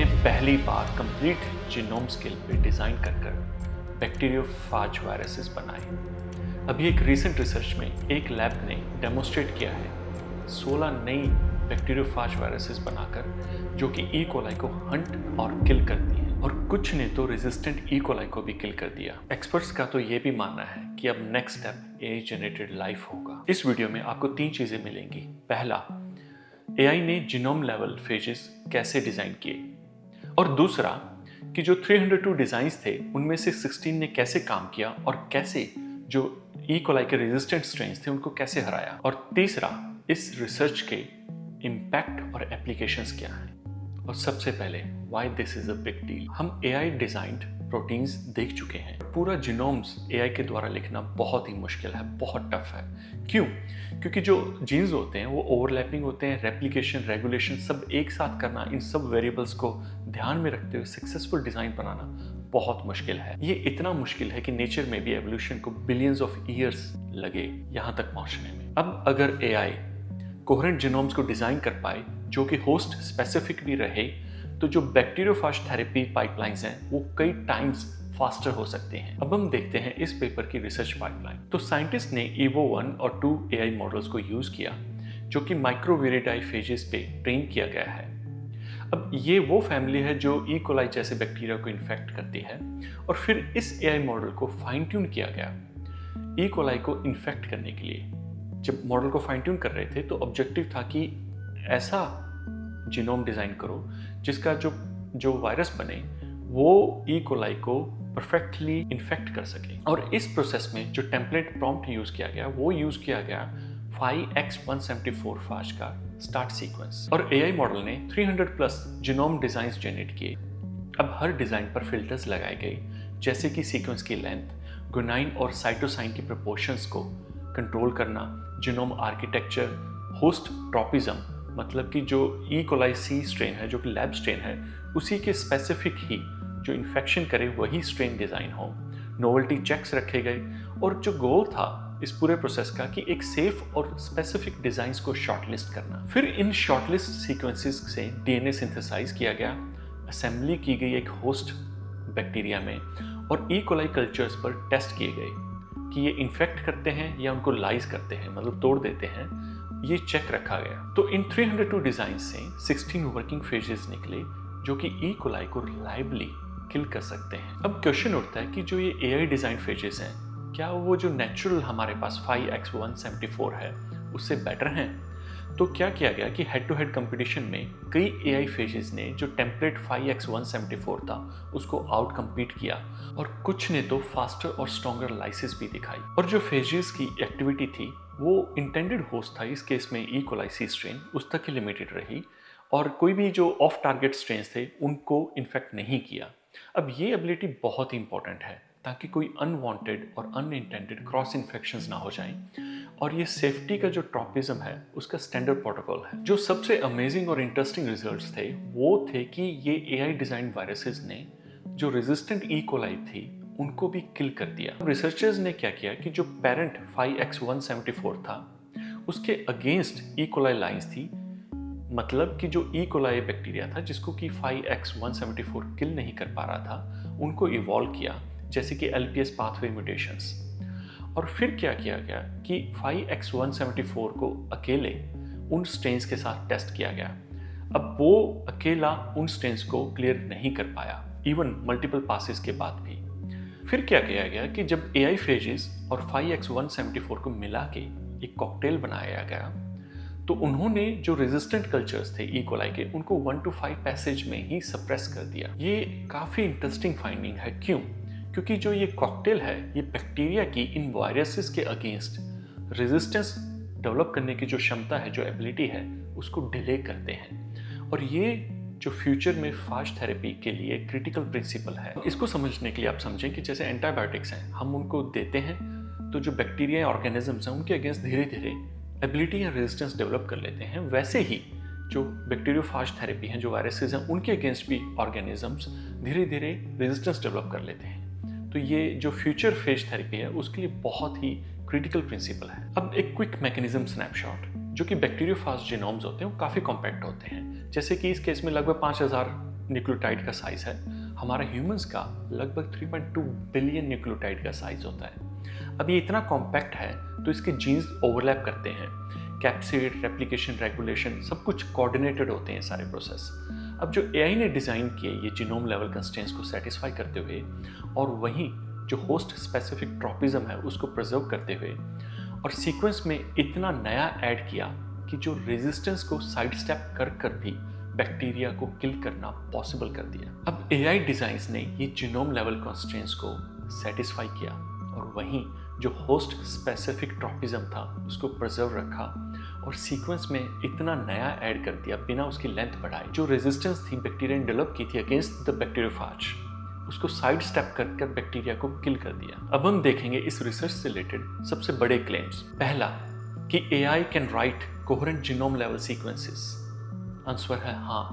ने पहली बार complete genome scale पे डिज़ाइन कर बैक्टीरियोफाज वायरसेस बनाए। अभी एक रीसेंट रिसर्च में एक लैब ने डेमोन्स्ट्रेट किया है 16 नई बैक्टीरियोफाज वायरसेस बनाकर जो कि ई कोलाई को हंट और किल करती हैं, और कुछ ने तो रेजिस्टेंट ई कोलाई को भी किल कर दिया। एक्सपर्ट्स का तो ये भी मानना है कि अब next step AI generated life होगा। इस वीडियो में आपको 3 चीजें मिलेंगी। पहला, एआई ने जीनोम लेवल फेजेस कैसे डिजाइन किए, और दूसरा कि जो 302 डिजाइन्स थे उनमें से 16 ने कैसे काम किया और कैसे जो ई कोलाई के रेजिस्टेंट स्ट्रेन्स थे उनको कैसे हराया, और तीसरा इस रिसर्च के इम्पैक्ट और एप्लीकेशंस क्या हैं। और सबसे पहले why this is a big deal. हम एआई डिजाइन्ड प्रोटीन्स देख चुके हैं। पूरा जीनोम्स एआई के द्वारा लिखना बहुत ही मुश्किल है, बहुत टफ है। क्यों? क्योंकि जो जीन्स होते हैं वो ओवरलैपिंग होते हैं। रेप्लिकेशन, रेगुलेशन सब एक साथ करना, इन सब वेरिएबल्स को ध्यान में रखते हुए सक्सेसफुल डिजाइन बनाना बहुत मुश्किल है। ये इतना मुश्किल है कि नेचर में भी एवोल्यूशन को बिलियंस ऑफ ईयर्स लगे यहाँ तक पहुँचने में। अब अगर एआई कोहेरेंट जीनोम्स को डिजाइन कर पाए जो कि होस्ट स्पेसिफिक भी रहे, तो जो बैक्टीरियोफाज थेरेपी पाइपलाइंस हैं वो कई टाइम्स फास्टर हो सकते हैं। अब हम देखते हैं इस पेपर की रिसर्च पाइपलाइन। तो साइंटिस्ट ने EVO 1 और 2 एआई मॉडल्स को यूज किया जो कि माइक्रोविरिडाई फेजेस पे ट्रेन किया गया है। अब ये वो फैमिली है जो ई कोलाई जैसे बैक्टीरिया को इन्फेक्ट करती है, और फिर इस एआई मॉडल को फाइन ट्यून किया गया ई कोलाई को इन्फेक्ट करने के लिए। जब मॉडल को फाइन ट्यून कर रहे थे तो ऑब्जेक्टिव था कि ऐसा जीनोम डिजाइन करो जिसका जो वायरस बने वो ई कोलाई को परफेक्टली इन्फेक्ट कर सके। और इस प्रोसेस में जो टेम्पलेट प्रॉम्प्ट यूज किया गया वो यूज किया गया 5x174 फाज का स्टार्ट सीक्वेंस, और एआई मॉडल ने 300+ जीनोम डिजाइन्स जनरेट किए। अब हर डिजाइन पर फिल्टर्स लगाए गए, जैसे कि सीक्वेंस की लेंथ, गुनाइन और साइटोसाइन की प्रोपोर्शंस को कंट्रोल करना, जीनोम आर्किटेक्चर, होस्ट ट्रॉपिज्म, मतलब कि जो ई कोलाई सी स्ट्रेन है जो कि लैब स्ट्रेन है उसी के स्पेसिफिक ही जो इन्फेक्शन करे वही स्ट्रेन डिजाइन हो। नोवेल्टी चेक्स रखे गए, और जो गोल था इस पूरे प्रोसेस का कि एक सेफ और स्पेसिफिक डिजाइन्स को शॉर्टलिस्ट करना। फिर इन शॉर्टलिस्ट सीक्वेंसेस से डीएनए सिंथेसाइज किया गया, असेंबली की गई एक होस्ट बैक्टीरिया में, और ई कोलाई कल्चर्स पर टेस्ट किए गए कि ये इन्फेक्ट करते हैं या उनको लाइज करते हैं, मतलब तोड़ देते हैं। ये चेक रखा गया। तो इन 302 डिजाइन से 16 वर्किंग फेजेस निकले जो कि ई कोलाई को रिलायबली किल कर सकते हैं। अब क्वेश्चन उठता है कि जो ये एआई डिजाइन फेजेस हैं क्या वो जो नेचुरल हमारे पास 5x174 है उससे बेटर हैं? तो क्या किया गया कि हेड टू हेड कंपटीशन में कई एआई फेजेस ने जो टेम्पलेट 5x174 था उसको आउट कम्पीट किया, और कुछ ने तो फास्टर और स्ट्रॉन्गर लाइसिस भी दिखाई। और जो फेजेस की एक्टिविटी थी वो इंटेंडेड होस्ट था, इस केस में ई कोलाई सी स्ट्रेन, उस तक ही लिमिटेड रही, और कोई भी जो ऑफ टारगेट स्ट्रेन्स थे उनको इन्फेक्ट नहीं किया। अब ये एबिलिटी बहुत ही इंपॉर्टेंट है ताकि कोई अनवांटेड और अनइंटेंडेड क्रॉस इन्फेक्शंस ना हो जाएं, और ये सेफ्टी का जो ट्रॉपिज्म है उसका स्टैंडर्ड प्रोटोकॉल है। जो सबसे अमेजिंग और इंटरेस्टिंग रिजल्ट्स थे वो थे कि ये एआई डिजाइन वायरसेस ने जो रेजिस्टेंट ई कोलाई थी उनको भी किल कर दिया। रिसर्चर्स ने क्या किया कि जो पेरेंट 5x174 था उसके अगेंस्ट ई कोलाई लाइंस थी, मतलब कि जो ई कोलाई बैक्टीरिया था जिसको कि 5x174 किल नहीं कर पा रहा था उनको इवॉल्व किया, जैसे कि LPS पाथवे म्यूटेशंस। और फिर क्या किया गया कि 5x174 को अकेले उन स्ट्रेन्स के साथ टेस्ट किया गया। अब वो अकेला उन स्ट्रेन्स को क्लियर नहीं कर पाया, इवन मल्टीपल पासेस के बाद भी। फिर क्या किया गया कि जब एआई फेजेस और 5x174 को मिला के एक कॉकटेल बनाया गया, तो उन्होंने जो रेजिस्टेंट कल्चर्स थे ई कोलाई के उनको 1 to 5 पैसेज में ही सप्रेस कर दिया। ये काफ़ी इंटरेस्टिंग फाइंडिंग है। क्यों? क्योंकि जो ये कॉकटेल है ये बैक्टीरिया की इन वायरसेस के अगेंस्ट रेजिस्टेंस डेवलप करने की जो क्षमता है, जो एबिलिटी है, उसको डिले करते हैं, और ये जो फ्यूचर में फाज थेरेपी के लिए क्रिटिकल प्रिंसिपल है। इसको समझने के लिए आप समझें कि जैसे एंटीबायोटिक्स हैं, हम उनको देते हैं तो जो बैक्टीरिया ऑर्गेनिजम्स हैं उनके अगेंस्ट धीरे धीरे एबिलिटी या रेजिस्टेंस डेवलप कर लेते हैं। वैसे ही जो बैक्टीरियोफाज थेरेपी हैं, जो वायरसेस हैं, उनके अगेंस्ट भी ऑर्गेनिजम्स धीरे धीरे रेजिस्टेंस डेवलप कर लेते हैं। तो ये जो फ्यूचर फेज थेरेपी है उसके लिए बहुत ही क्रिटिकल प्रिंसिपल है। अब एक क्विक मैकेनिज्म स्नैपशॉट, जो कि बैक्टीरियोफाज जीनोम्स होते हैं वो काफ़ी कॉम्पैक्ट होते हैं। जैसे कि इस केस में लगभग 5000 न्यूक्लियोटाइड का साइज है, हमारा ह्यूमंस का लगभग 3.2 बिलियन न्यूक्लियोटाइड का साइज होता है। अब ये इतना कॉम्पैक्ट है तो इसके जीन्स ओवरलैप करते हैं। कैप्सिड, रेप्लिकेशन, रेगुलेशन सब कुछ कोऑर्डिनेटेड होते हैं सारे प्रोसेस। अब जो एआई ने डिज़ाइन किए ये जीनोम लेवल कंस्ट्रेंट्स को सेटिस्फाई करते हुए और वहीं जो होस्ट स्पेसिफिक ट्रॉपिज्म है उसको प्रिजर्व करते हुए और सीक्वेंस में इतना नया ऐड किया कि जो रेजिस्टेंस को साइड स्टेप कर कर भी बैक्टीरिया को किल करना पॉसिबल कर दिया। अब एआई डिज़ाइंस ने ये जीनोम लेवल कंस्ट्रेंट्स को सेटिस्फाई किया और वहीं जो होस्ट स्पेसिफिक ट्रॉपिज्म था उसको प्रिजर्व रखा और सीक्वेंस में इतना नया ऐड कर दिया बिना उसकी लेंथ बढ़ाए। जो रेजिस्टेंस थी बैक्टीरिया ने डेवलप की थी अगेंस्ट द बैक्टीरियोफाज, उसको साइड स्टेप कर कर बैक्टीरिया को किल कर दिया। अब हम देखेंगे इस रिसर्च से रिलेटेड सबसे बड़े क्लेम्स। पहला कि AI can write coherent genome level sequences. Answer है हाँ,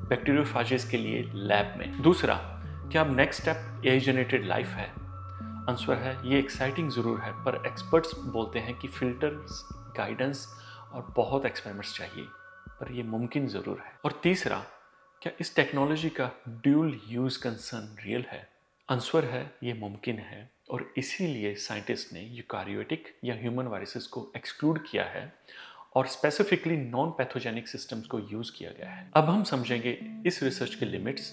बैक्टीरियोफाजेस के लिए लैब में। दूसरा, क्या अब next step AI generated life है? आंसर है ये एक्साइटिंग ज़रूर है, पर एक्सपर्ट्स बोलते हैं कि फिल्टर्स, गाइडेंस और बहुत एक्सपेरिमेंट्स चाहिए, पर ये मुमकिन ज़रूर है। और तीसरा, क्या इस टेक्नोलॉजी का ड्यूल यूज़ कंसर्न रियल है? आंसर है ये मुमकिन है और इसीलिए साइंटिस्ट ने यूकारियोटिक या ह्यूमन वायरसेस को एक्सक्लूड किया है और स्पेसिफिकली नॉन पैथोजेनिक सिस्टम्स को यूज़ किया गया है। अब हम समझेंगे इस रिसर्च के लिमिट्स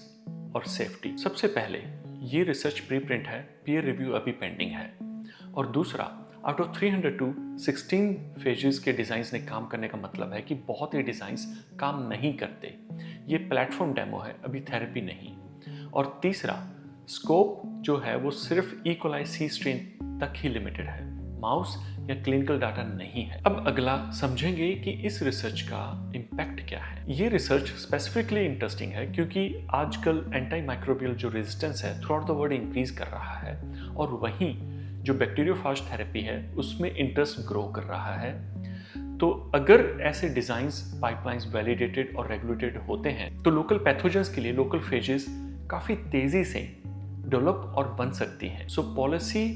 और सेफ्टी। सबसे पहले ये रिसर्च प्रीप्रिंट है, पीयर रिव्यू अभी पेंडिंग है। और दूसरा, आउट ऑफ 302 16 फेजेस के डिज़ाइंस ने काम करने का मतलब है कि बहुत ही डिज़ाइंस काम नहीं करते। ये प्लेटफॉर्म डेमो है, अभी थेरेपी नहीं। और तीसरा, स्कोप जो है वो सिर्फ ई कोलाई सी स्ट्रेन तक ही लिमिटेड है, माउस या क्लिनिकल डाटा नहीं है। अब अगला समझेंगे कि इस रिसर्च का इम्पैक्ट क्या है। ये रिसर्च स्पेसिफिकली इंटरेस्टिंग है क्योंकि आजकल एंटी माइक्रोबियल जो रेजिस्टेंस है through out the world increase कर रहा है और वहीं जो बैक्टीरियोफाज थेरेपी है उसमें इंटरेस्ट ग्रो कर रहा है। तो अगर ऐसे डिज़ाइंस पाइपलाइंस वैलिडेटेड और रेगुलेटेड होते हैं तो लोकल पैथोजेंस के लिए लोकल फेजेस काफ़ी तेज़ी से डेवलप और बन सकती हैं। So policy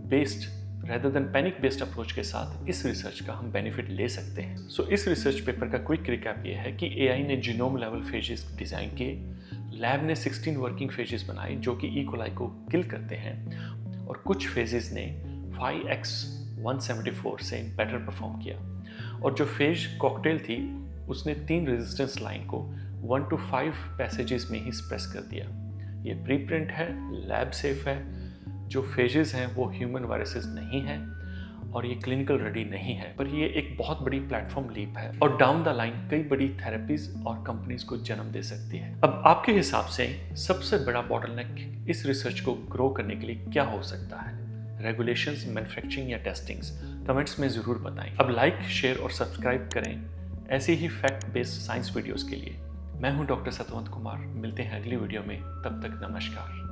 based rather than panic based approach के साथ इस रिसर्च का हम बेनिफिट ले सकते हैं। सो इस रिसर्च पेपर का क्विक रिकैप ये है कि एआई ने जीनोम लेवल फेजेस डिज़ाइन किए, लैब ने 16 वर्किंग फेजेस बनाए जो कि ई कोलाई को किल करते हैं और कुछ फेजेस ने 5x174 से बेटर परफॉर्म किया और जो फेज कॉकटेल थी उसने 3 रेजिस्टेंस लाइन को 1 to 5 पैसेजेस में ही स्प्रेस कर दिया। ये प्रीप्रिंट है, लैब सेफ है, जो फेजेस हैं वो ह्यूमन वायरसेस नहीं हैं और ये क्लिनिकल रेडी नहीं है, पर ये एक बहुत बड़ी प्लेटफॉर्म लीप है और डाउन द लाइन कई बड़ी थेरेपीज और कंपनीज को जन्म दे सकती है। अब आपके हिसाब से सबसे बड़ा बॉटलनेक इस रिसर्च को ग्रो करने के लिए क्या हो सकता है? रेगुलेशंस, मैन्युफैक्चरिंग या टेस्टिंग्स? कमेंट्स में ज़रूर बताएं। अब लाइक, शेयर और सब्सक्राइब करें ऐसे ही फैक्ट बेस्ड साइंस वीडियोज़ के लिए। मैं हूं डॉक्टर सतवंत कुमार, मिलते हैं अगली वीडियो में, तब तक नमस्कार।